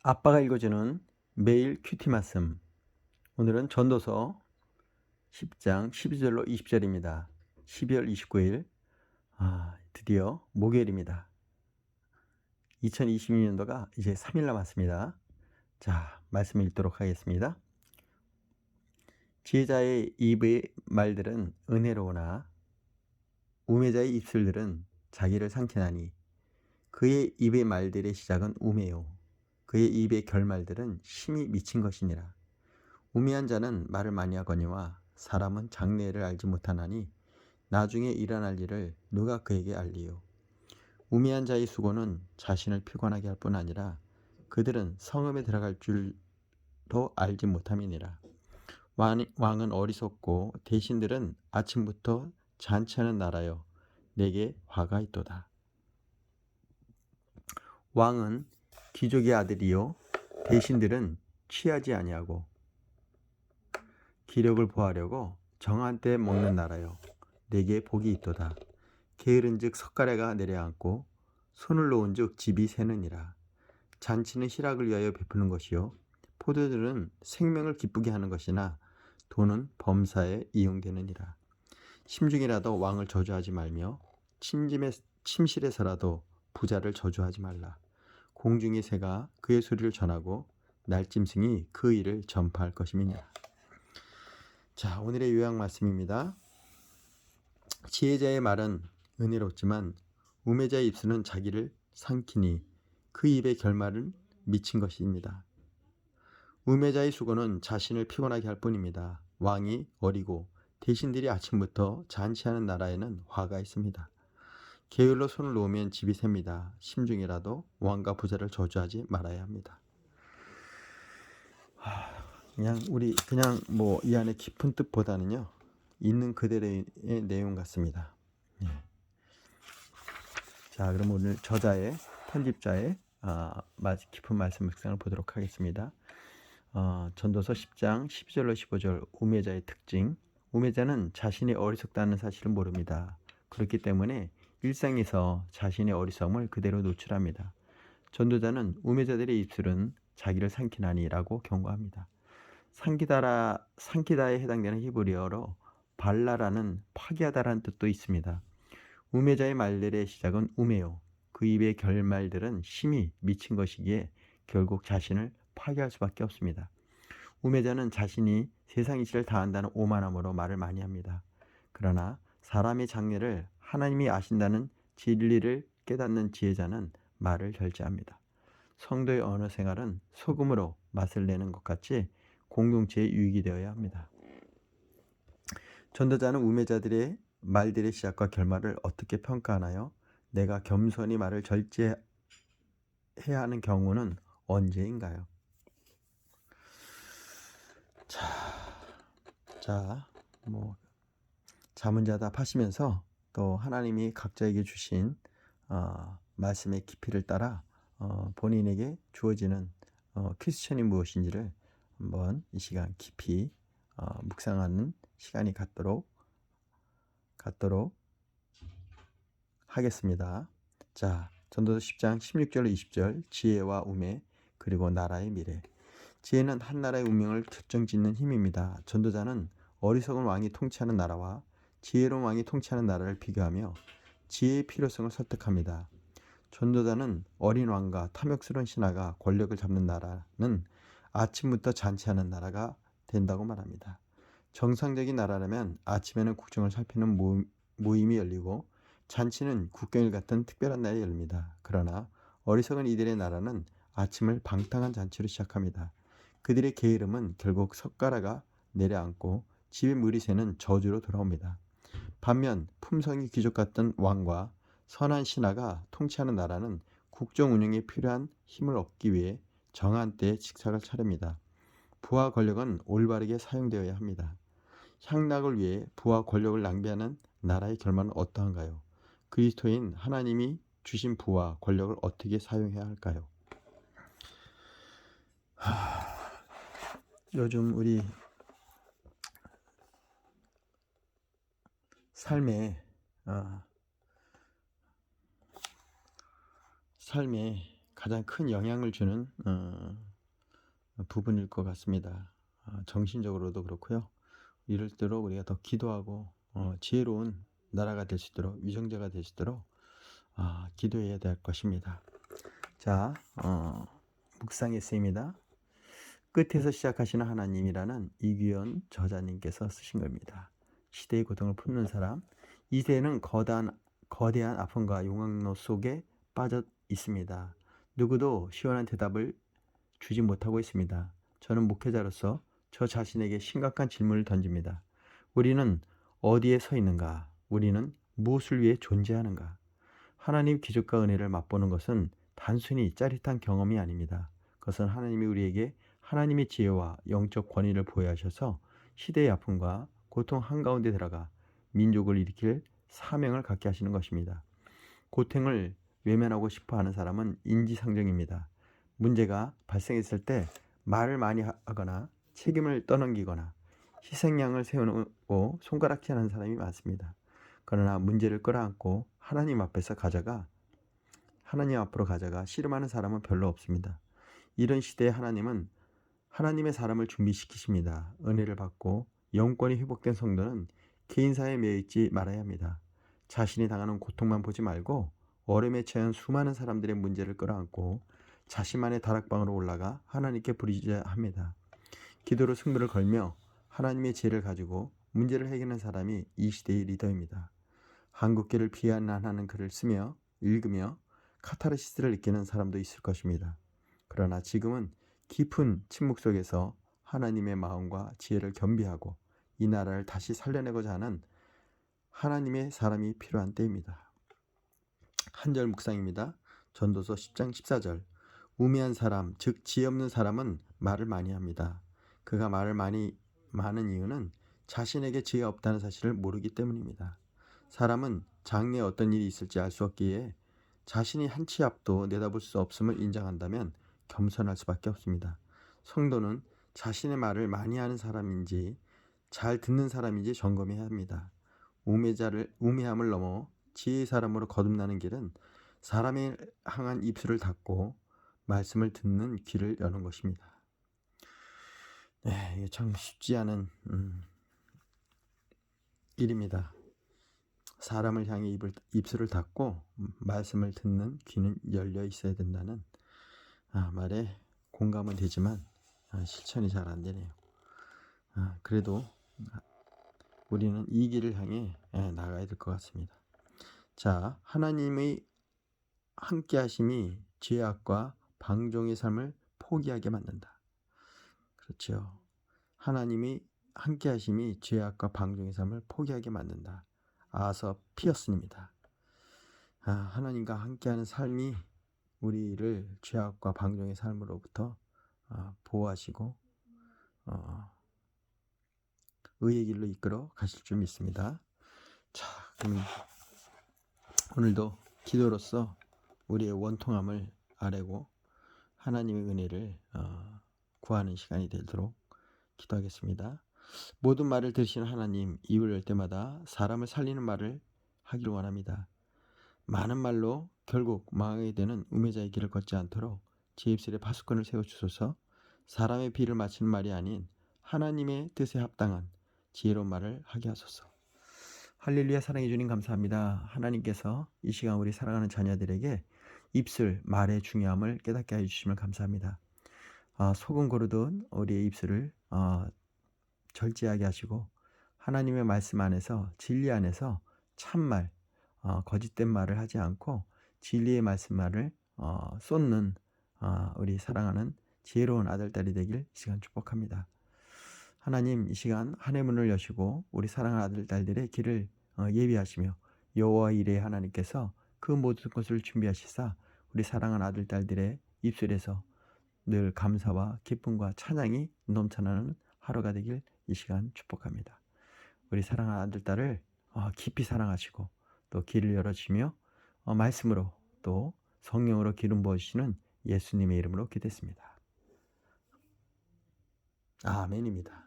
아빠가 읽어주는 매일 큐티 말씀. 오늘은 전도서 10장 12절로 20절입니다. 12월 29일 드디어 목요일입니다. 2022년도가 이제 3일 남았습니다. 자, 말씀 읽도록 하겠습니다. 지혜자의 입의 말들은 은혜로우나 우매자의 입술들은 자기를 상쾌하니 그의 입의 말들의 시작은 우매요 그의 입의 결말들은 심히 미친 것이니라. 우매한 자는 말을 많이 하거니와 사람은 장래를 알지 못하나니 나중에 일어날 일을 누가 그에게 알리요. 우매한 자의 수고는 자신을 피곤하게 할 뿐 아니라 그들은 성읍에 들어갈 줄도 알지 못함이니라. 왕은 어리석고 대신들은 아침부터 잔치하는 나라여 내게 화가 있도다. 왕은 귀족의 아들이요 대신들은 취하지 아니하고 기력을 보하려고 정한 때 먹는 나라여 내게 복이 있도다. 게으른즉 석가래가 내려앉고 손을 놓은즉 집이 새느니라. 잔치는 희락을 위하여 베푸는 것이요 포도들은 생명을 기쁘게 하는 것이나 돈은 범사에 이용되느니라. 심중이라도 왕을 저주하지 말며 침실에서라도 부자를 저주하지 말라. 공중의 새가 그의 소리를 전하고 날짐승이 그 일을 전파할 것임이니라. 자, 오늘의 요약 말씀입니다. 지혜자의 말은 은혜롭지만 우매자의 입술은 자기를 삼키니 그 입의 결말은 미친 것입니다. 우매자의 수고는 자신을 피곤하게 할 뿐입니다. 왕이 어리고 대신들이 아침부터 잔치하는 나라에는 화가 있습니다. 게을러 손을 놓으면 집이 셉니다. 심중이라도 왕과 부자를 저주하지 말아야 합니다. 그냥 이 안에 깊은 뜻보다는요 있는 그대로의 내용 같습니다. 예. 자, 그럼 오늘 저자의 편집자의 깊은 말씀 묵상을 보도록 하겠습니다. 전도서 10장 12절로 15절 우매자의 특징. 우매자는 자신이 어리석다는 사실을 모릅니다. 그렇기 때문에 일상에서 자신의 어리석음을 그대로 노출합니다. 전도자는 우매자들의 입술은 자기를 삼키나니 라고 경고합니다. 삼키다에 해당되는 히브리어로 발라라는 파괴하다라는 뜻도 있습니다. 우매자의 말들의 시작은 우매요. 그 입의 결말들은 심히 미친 것이기에 결국 자신을 파괴할 수밖에 없습니다. 우매자는 자신이 세상 이치를 다한다는 오만함으로 말을 많이 합니다. 그러나 사람의 장래를 하나님이 아신다는 진리를 깨닫는 지혜자는 말을 절제합니다. 성도의 언어 생활은 소금으로 맛을 내는 것 같이 공동체에 유익이 되어야 합니다. 전도자는 우매자들의 말들의 시작과 결말을 어떻게 평가하나요? 내가 겸손히 말을 절제해야 하는 경우는 언제인가요? 자문자답 하시면서 또 하나님이 각자에게 주신 말씀의 깊이를 따라 본인에게 주어지는 퀘스천이 무엇인지를 한번 이 시간 깊이 묵상하는 시간이 갖도록 하겠습니다. 자, 전도서 10장 16절로 20절 지혜와 우매 그리고 나라의 미래. 지혜는 한 나라의 운명을 결정짓는 힘입니다. 전도자는 어리석은 왕이 통치하는 나라와 지혜로운 왕이 통치하는 나라를 비교하며 지혜의 필요성을 설득합니다. 전도자는 어린 왕과 탐욕스러운 신하가 권력을 잡는 나라는 아침부터 잔치하는 나라가 된다고 말합니다. 정상적인 나라라면 아침에는 국정을 살피는 모임이 열리고 잔치는 국경일 같은 특별한 날에 열립니다. 그러나 어리석은 이들의 나라는 아침을 방탕한 잔치로 시작합니다. 그들의 게으름은 결국 석가래가 내려앉고 집에 물이 새는 저주로 돌아옵니다. 반면 품성이 귀족 같던 왕과 선한 신하가 통치하는 나라는 국정 운영에 필요한 힘을 얻기 위해 정한 때에 직책을 차립니다. 부와 권력은 올바르게 사용되어야 합니다. 향락을 위해 부와 권력을 낭비하는 나라의 결말은 어떠한가요? 그리스도인 하나님이 주신 부와 권력을 어떻게 사용해야 할까요? 요즘 우리 삶에 가장 큰 영향을 주는 부분일 것 같습니다. 정신적으로도 그렇고요. 이럴수록 우리가 더 기도하고 지혜로운 나라가 될 수 있도록, 위정자가 될 수 있도록 기도해야 될 것입니다. 자, 묵상의 쓰임이다. 끝에서 시작하시는 하나님이라는 이규현 저자님께서 쓰신 겁니다. 시대의 고통을 품는 사람. 이 세대는 거대한 아픔과 용광로 속에 빠져 있습니다. 누구도 시원한 대답을 주지 못하고 있습니다. 저는 목회자로서 저 자신에게 심각한 질문을 던집니다. 우리는 어디에 서 있는가? 우리는 무엇을 위해 존재하는가? 하나님 기적과 은혜를 맛보는 것은 단순히 짜릿한 경험이 아닙니다. 그것은 하나님이 우리에게 하나님의 지혜와 영적 권위를 보여하셔서 시대의 아픔과 고통 한가운데 들어가 민족을 일으킬 사명을 갖게 하시는 것입니다. 고통을 외면하고 싶어하는 사람은 인지상정입니다. 문제가 발생했을 때 말을 많이 하거나 책임을 떠넘기거나 희생양을 세워놓고 손가락질하는 사람이 많습니다. 그러나 문제를 끌어안고 하나님 앞으로 가져가 씨름하는 사람은 별로 없습니다. 이런 시대에 하나님은 하나님의 사람을 준비시키십니다. 은혜를 받고 영권이 회복된 성도는 개인사에 매여있지 말아야 합니다. 자신이 당하는 고통만 보지 말고 어려움에 처한 수많은 사람들의 문제를 끌어안고 자신만의 다락방으로 올라가 하나님께 부르짖어야 합니다. 기도로 승부를 걸며 하나님의 지혜를 가지고 문제를 해결하는 사람이 이 시대의 리더입니다. 한국계를 비난하는 글을 쓰며 읽으며 카타르시스를 느끼는 사람도 있을 것입니다. 그러나 지금은 깊은 침묵 속에서 하나님의 마음과 지혜를 겸비하고 이 나라를 다시 살려내고자 하는 하나님의 사람이 필요한 때입니다. 한절 묵상입니다. 전도서 10장 14절. 우매한 사람, 즉 지혜 없는 사람은 말을 많이 합니다. 그가 말을 많은 이유는 자신에게 지혜 없다는 사실을 모르기 때문입니다. 사람은 장래에 어떤 일이 있을지 알 수 없기에 자신이 한 치 앞도 내다볼 수 없음을 인정한다면 겸손할 수밖에 없습니다. 성도는 자신의 말을 많이 하는 사람인지 잘 듣는 사람인지 점검해야 합니다. 우매함을 넘어 지혜의 사람으로 거듭나는 길은 사람의 향한 입술을 닫고 말씀을 듣는 귀를 여는 것입니다. 이게 참 쉽지 않은 일입니다. 사람을 향해 입술을 닫고 말씀을 듣는 귀는 열려 있어야 된다는 말에 공감은 되지만 실천이 잘 안 되네요. 그래도 우리는 이 길을 향해 나가야 될 것 같습니다. 자, 하나님의 함께 하심이 죄악과 방종의 삶을 포기하게 만든다. 그렇죠. 하나님이 함께 하심이 죄악과 방종의 삶을 포기하게 만든다. 아서 피어슨입니다. 하나님과 함께하는 삶이 우리를 죄악과 방종의 삶으로부터 보호하시고 의의 길로 이끌어 가실 줄 믿습니다. 자, 그럼 오늘도 기도로서 우리의 원통함을 아뢰고 하나님의 은혜를 구하는 시간이 되도록 기도하겠습니다. 모든 말을 들으시는 하나님, 입을 열 때마다 사람을 살리는 말을 하기를 원합니다. 많은 말로 결국 망하게 되는 우매자의 길을 걷지 않도록 제 입술에 파수꾼을 세워주소서. 사람의 비를 맞추는 말이 아닌 하나님의 뜻에 합당한 지혜로운 말을 하게 하소서. 할렐루야. 사랑해 주님 감사합니다. 하나님께서 이 시간 우리 사랑하는 자녀들에게 입술, 말의 중요함을 깨닫게 해주심을 감사합니다. 소금 고르던 우리의 입술을 절제하게 하시고 하나님의 말씀 안에서, 진리 안에서 참말, 거짓된 말을 하지 않고 진리의 말씀만을 쏟는 우리 사랑하는 지혜로운 아들, 딸이 되길 이 시간 축복합니다. 하나님, 이 시간 하늘 문을 여시고 우리 사랑하는 아들, 딸들의 길을 예비하시며 여호와 이레 하나님께서 그 모든 것을 준비하시사 우리 사랑하는 아들, 딸들의 입술에서 늘 감사와 기쁨과 찬양이 넘쳐나는 하루가 되길 이 시간 축복합니다. 우리 사랑하는 아들, 딸을 깊이 사랑하시고 또 길을 열어주시며 말씀으로 또 성령으로 기름 부어주시는 예수님의 이름으로 기도했습니다. 아멘입니다.